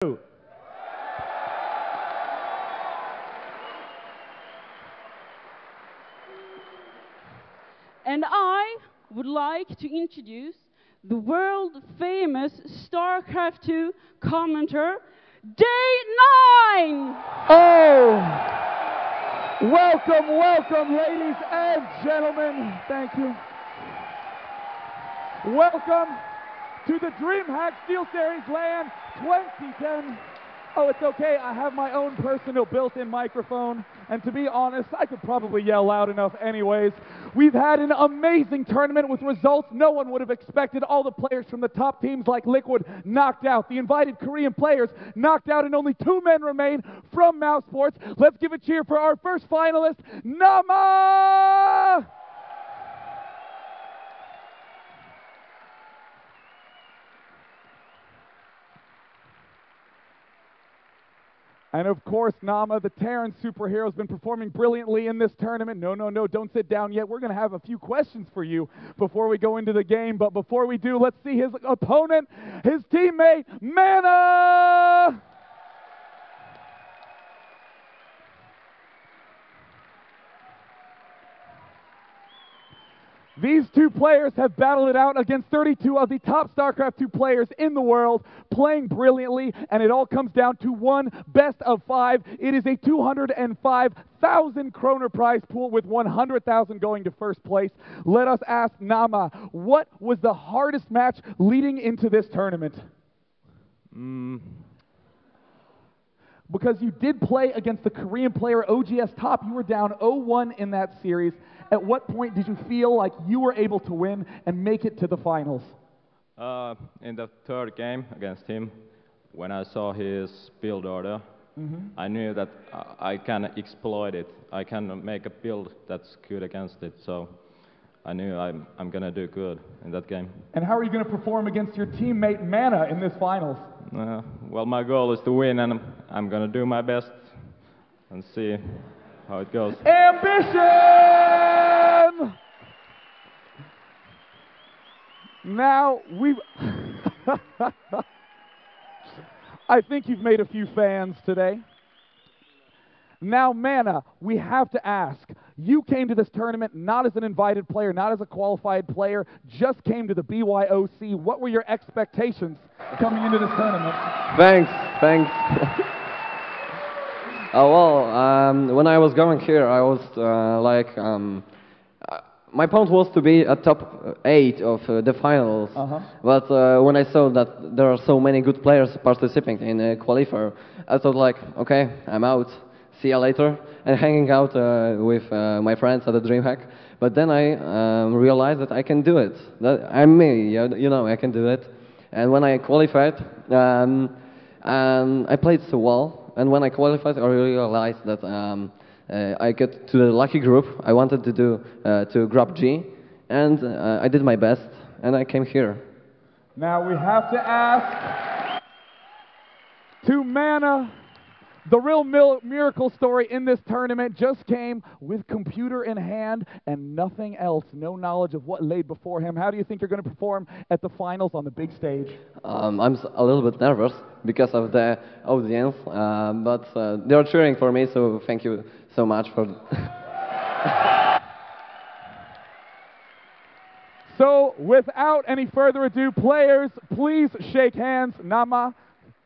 And I would like to introduce the world-famous StarCraft 2 commentator, Day9! Oh! Welcome, welcome, ladies and gentlemen. Thank you. Welcome to the DreamHack SteelSeries LAN 2010. Oh, it's okay. I have my own personal built-in microphone. And to be honest, I could probably yell loud enough anyways. We've had an amazing tournament with results no one would have expected. All the players from the top teams like Liquid knocked out. The invited Korean players knocked out, and only 2 men remain from MouzSports. Let's give a cheer for our first finalist, Nama! And of course, Nama, the Terran superhero, has been performing brilliantly in this tournament. No, don't sit down yet. We're going to have a few questions for you before we go into the game. But before we do, let's see his opponent, his teammate, MouzMana! These 2 players have battled it out against 32 of the top StarCraft 2 players in the world, playing brilliantly, and it all comes down to one best of 5. It is a 205,000 kroner prize pool with 100,000 going to first place. Let us ask Nama, what was the hardest match leading into this tournament? Because you did play against the Korean player OGS Top. You were down 0-1 in that series. At what point did you feel like you were able to win and make it to the finals? In the 3rd game against him, when I saw his build order, I knew that I can exploit it. I can make a build that's good against it. So I knew I'm going to do good in that game. And how are you going to perform against your teammate Mana in this finals? Well, my goal is to win, and I'm going to do my best and see how it goes. Ambition! Now, I think you've made a few fans today. Now, Mana, we have to ask. You came to this tournament not as an invited player, not as a qualified player, just came to the BYOC. What were your expectations coming into this tournament? Thanks. When I was going here, I was my point was to be a top 8 of the finals. But when I saw that there are so many good players participating in a qualifier, I thought like, okay, I'm out. See you later. And hanging out with my friends at the DreamHack. But then I realized that I can do it. That I'm me, you know, I can do it. And when I qualified, I played so well. And when I qualified, I realized that I get to the lucky group. I wanted to do to grab G, and I did my best, and I came here. Now we have to ask to Mana. The real miracle story in this tournament just came with computer in hand and nothing else, no knowledge of what laid before him. How do you think you're going to perform at the finals on the big stage? I'm a little bit nervous because of the audience, but they're cheering for me, so thank you so much for... So, without any further ado, players, please shake hands. Nama,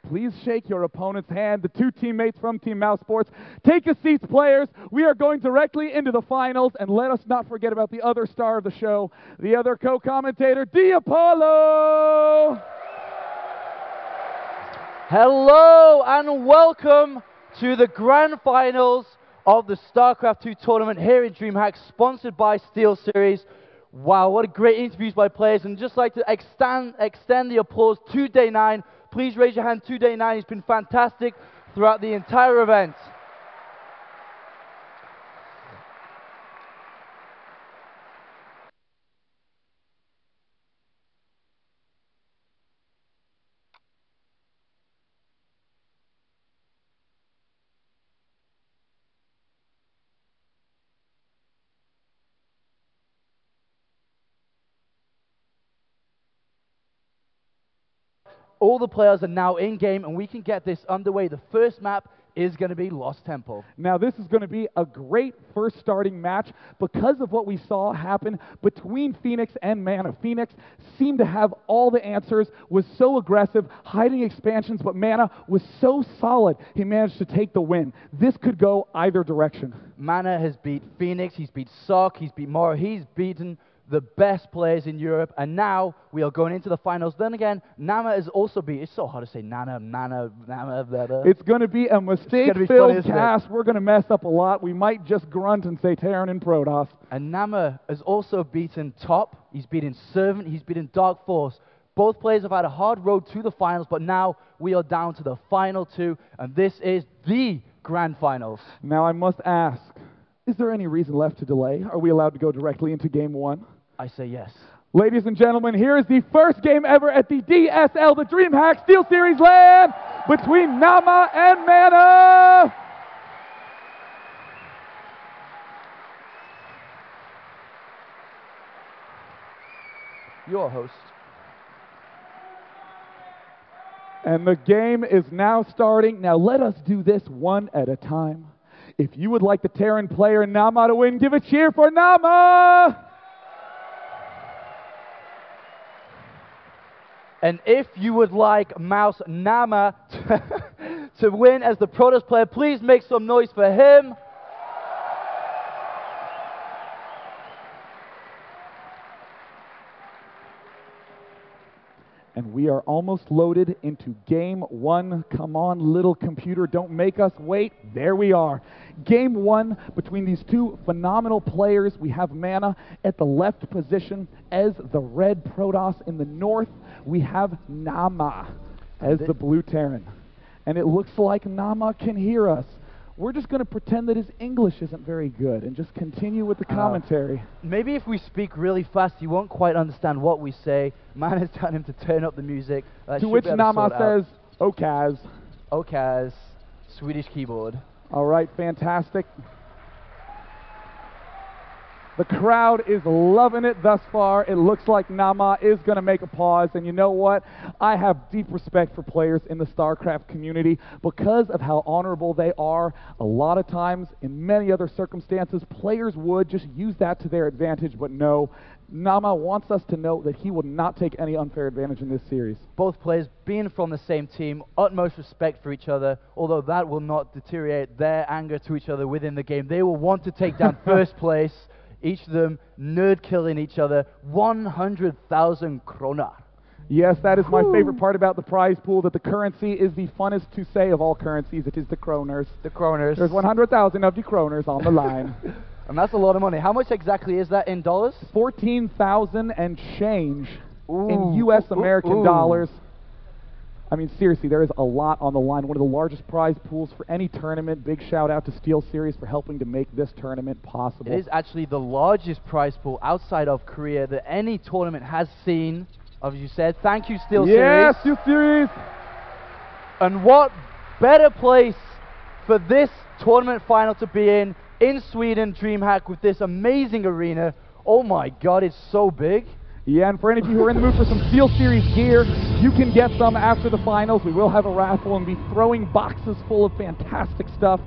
please shake your opponent's hand. The 2 teammates from Team MouzSports. Take a seat, players. We are going directly into the finals, and let us not forget about the other star of the show, the other co-commentator, Apollo. Hello and welcome to the grand finals of the StarCraft 2 tournament here in DreamHack, sponsored by SteelSeries. Wow, what a great interviews by players, and just like to extend the applause to Day9. Please raise your hand to Day9. He's been fantastic throughout the entire event. All the players are now in-game, and we can get this underway. The first map is going to be Lost Temple. Now, this is going to be a great first starting match because of what we saw happen between Phoenix and Mana. Phoenix seemed to have all the answers, was so aggressive, hiding expansions, but Mana was so solid, he managed to take the win. This could go either direction. Mana has beat Phoenix, he's beat Sock, he's beat Mora, he's beaten the best players in Europe, and now we are going into the finals. Then again, Nama is also beat. It's so hard to say Nama. It's going to be a mistake-filled cast. We're going to mess up a lot. We might just grunt and say Terran and Protoss. And Nama has also beaten Top. He's beaten Servant. He's beaten Dark Force. Both players have had a hard road to the finals, but now we are down to the final two, and this is the grand finals. Now I must ask, is there any reason left to delay? Are we allowed to go directly into game one? I say yes. Ladies and gentlemen, here is the first game ever at the DSL, the DreamHack Steel Series LAN, between Nama and Mana. Your host. And the game is now starting. Now let us do this one at a time. If you would like the Terran player Nama to win, give a cheer for Nama! And if you would like MouzNaama to win as the Protoss player, please make some noise for him. And we are almost loaded into game one. Come on, little computer, don't make us wait. There we are. Game one between these two phenomenal players. We have Mana at the left position as the red Protoss. In the north, we have Nama as the blue Terran. And it looks like Nama can hear us. We're just going to pretend that his English isn't very good and just continue with the commentary. Maybe if we speak really fast, you won't quite understand what we say. Man has telling him to turn up the music. To which Nama says, Okaz. Okaz, Swedish keyboard. All right, fantastic. The crowd is loving it thus far. It looks like Nama is going to make a pause. And you know what? I have deep respect for players in the StarCraft community because of how honorable they are. A lot of times, in many other circumstances, players would just use that to their advantage. But no, Nama wants us to know that he will not take any unfair advantage in this series. Both players being from the same team, utmost respect for each other, although that will not deteriorate their anger to each other within the game. They will want to take down first place. Each of them nerd-killing each other. 100,000 krona. Yes, that is my favorite part about the prize pool, that the currency is the funnest to say of all currencies. It is the kroners. The kroners. There's 100,000 of the kroners on the line. And that's a lot of money. How much exactly is that in dollars? 14,000 and change in U.S. American dollars. I mean, seriously, there is a lot on the line. One of the largest prize pools for any tournament. Big shout out to Steel Series for helping to make this tournament possible. It is actually the largest prize pool outside of Korea that any tournament has seen, as you said. Thank you, Steel Series. Yes, Steel Series. And what better place for this tournament final to be in Sweden, DreamHack, with this amazing arena. Oh my God, it's so big. Yeah, and for any of you who are in the mood for some Steel Series gear, you can get some after the finals. We will have a raffle and be throwing boxes full of fantastic stuff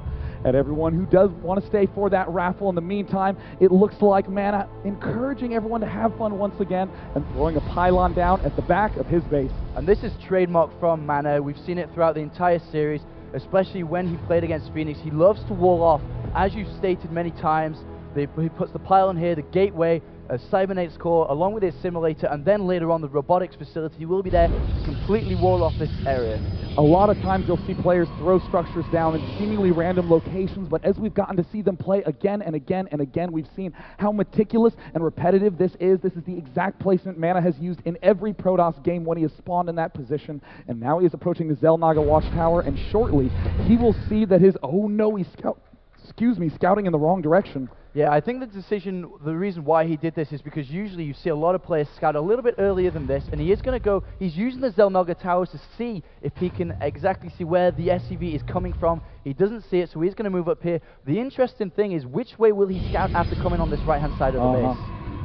at everyone who does want to stay for that raffle. In the meantime, it looks like Mana encouraging everyone to have fun once again and throwing a pylon down at the back of his base. And this is trademark from Mana. We've seen it throughout the entire series, especially when he played against Phoenix. He loves to wall off, as you've stated many times. He puts the pylon here, the gateway, a Cybernate's core, along with his simulator, and then later on the robotics facility will be there to completely wall off this area. A lot of times you'll see players throw structures down in seemingly random locations, but as we've gotten to see them play again and again and again, we've seen how meticulous and repetitive this is. This is the exact placement Mana has used in every Protoss game when he has spawned in that position, and now he is approaching the Xel'Naga Watchtower, and shortly he will see that his, oh no, he's scouting in the wrong direction. Yeah, I think the reason why he did this is because usually you see a lot of players scout a little bit earlier than this, and he is going to go, he's using the Xel'Naga towers to see if he can exactly see where the SCV is coming from. He doesn't see it, so he's going to move up here. The interesting thing is, which way will he scout after coming on this right-hand side of the base?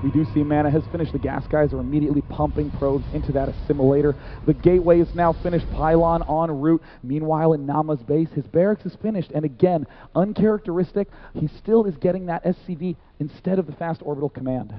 We do see Mana has finished. The gas guys are immediately pumping probes into that assimilator. The gateway is now finished. Pylon en route. Meanwhile, in Naama's base, his barracks is finished. And again, uncharacteristic, he still is getting that SCV instead of the fast orbital command.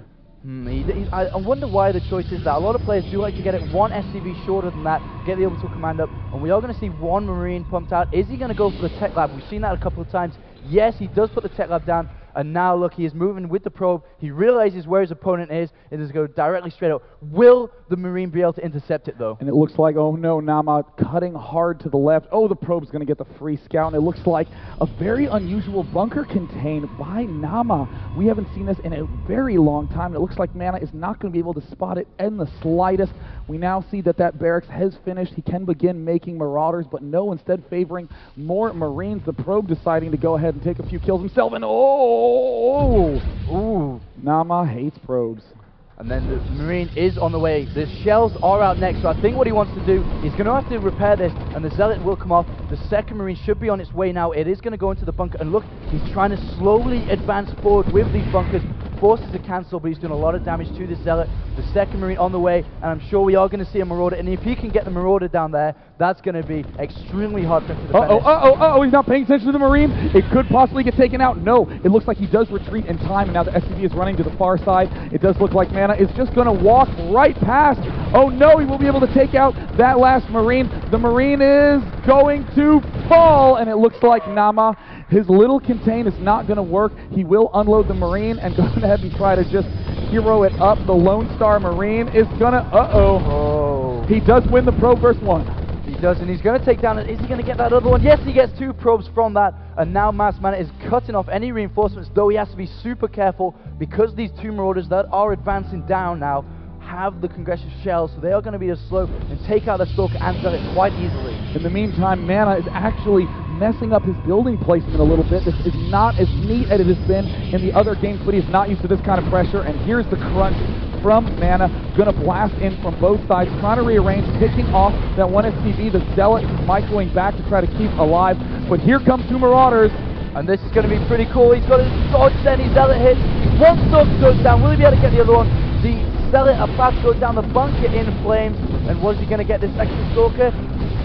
I wonder why the choice is that. A lot of players do like to get it one SCV shorter than that, get the orbital command up, and we are going to see one Marine pumped out. Is he going to go for the tech lab? We've seen that a couple of times. Yes, he does put the tech lab down, and now look, he is moving with the probe. He realizes where his opponent is, and is going to go directly straight up. Will the Marine be able to intercept it, though? And it looks like, oh no, Naama cutting hard to the left. Oh, the probe's going to get the free scout, and it looks like a very unusual bunker contained by Naama. We haven't seen this in a very long time. It looks like Mana is not going to be able to spot it in the slightest. We now see that that barracks has finished. He can begin making Marauders, but no, instead favoring more Marines. The probe deciding to go ahead and take a few kills himself, and Naama hates probes. And then the Marine is on the way. The shells are out next, so I think what he wants to do, he's going to have to repair this, and the Zealot will come off. The second Marine should be on its way now. It is going to go into the bunker, and look, he's trying to slowly advance forward with these bunkers. Forces to cancel, but he's doing a lot of damage to the Zealot. The second Marine on the way, and I'm sure we are going to see a Marauder, and if he can get the Marauder down there, that's going to be extremely hard for him to defend. He's not paying attention to the Marine. It could possibly get taken out. No, it looks like he does retreat in time, and now the SCV is running to the far side. It does look like Mana is just going to walk right past. Oh no, he will be able to take out that last Marine. The Marine is going to fall, and it looks like Naama, his little contain is not going to work. He will unload the Marine and go ahead and try to just hero it up. The Lone Star Marine is going to, he does win the probe versus one. He does, and he's going to take down, is he going to get that other one? Yes, he gets two probes from that, and now MouzMana is cutting off any reinforcements, though he has to be super careful because these two Marauders that are advancing down now have the Congressive shells, so they are going to be as slow and take out the Stalker and Zealot quite easily. In the meantime, Mana is actually messing up his building placement a little bit. This is not as neat as it has been in the other games, but he's not used to this kind of pressure, and here's the crunch from Mana, gonna blast in from both sides, trying to rearrange, picking off that one SCV. The Zealot michaeling back to try to keep alive, but here comes two Marauders. And this is going to be pretty cool. He's got a dodge, then his Zealot hits. One Stalker goes down. Will he be able to get the other one? The Zealot about to go down the bunker in flames. And was he going to get this extra Stalker?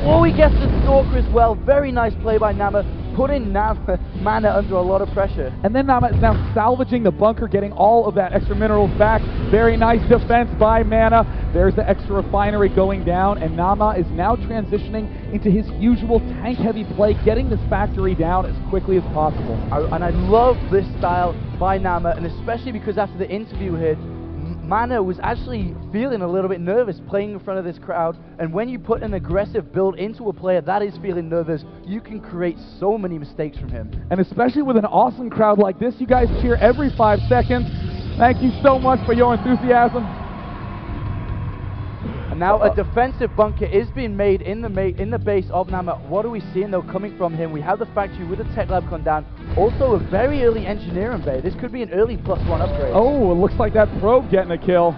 Oh, he gets the Stalker as well. Very nice play by Naama, putting Mana under a lot of pressure. And then Naama is now salvaging the bunker, getting all of that extra minerals back. Very nice defense by Mana. There's the extra refinery going down, and Naama is now transitioning into his usual tank-heavy play, getting this factory down as quickly as possible. And I love this style by Naama, and especially because after the interview here, Mana was actually feeling a little bit nervous playing in front of this crowd, and when you put an aggressive build into a player that is feeling nervous, you can create so many mistakes from him. And especially with an awesome crowd like this, you guys cheer every 5 seconds. Thank you so much for your enthusiasm. And now a defensive bunker is being made in the base of Naama. What are we seeing though coming from him? We have the factory with the tech lab gone down. Also a very early engineering bay. This could be an early +1 upgrade. Oh, it looks like that probe getting a kill.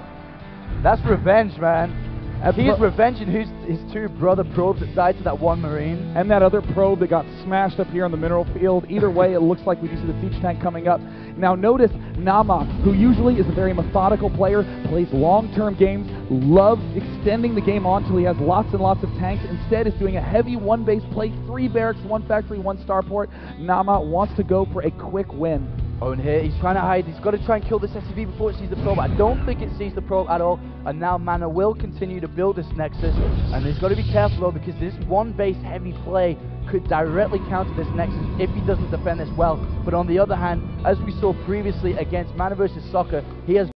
That's revenge, man. He's revenging his two brother probes that died to that one Marine. And that other probe that got smashed up here on the mineral field. Either way, it looks like we do see the siege tank coming up. Now notice Naama, who usually is a very methodical player, plays long-term games, loves extending the game on until he has lots and lots of tanks. Instead is doing a heavy one-base play, 3 barracks, 1 factory, 1 starport. Naama wants to go for a quick win. Oh, and here he's trying to hide. He's got to try and kill this SCV before it sees the probe. I don't think it sees the probe at all. And now Mana will continue to build this Nexus. And he's got to be careful though, because this one base heavy play could directly counter this Nexus if he doesn't defend this well. But on the other hand, as we saw previously against Mana versus Soccer, he has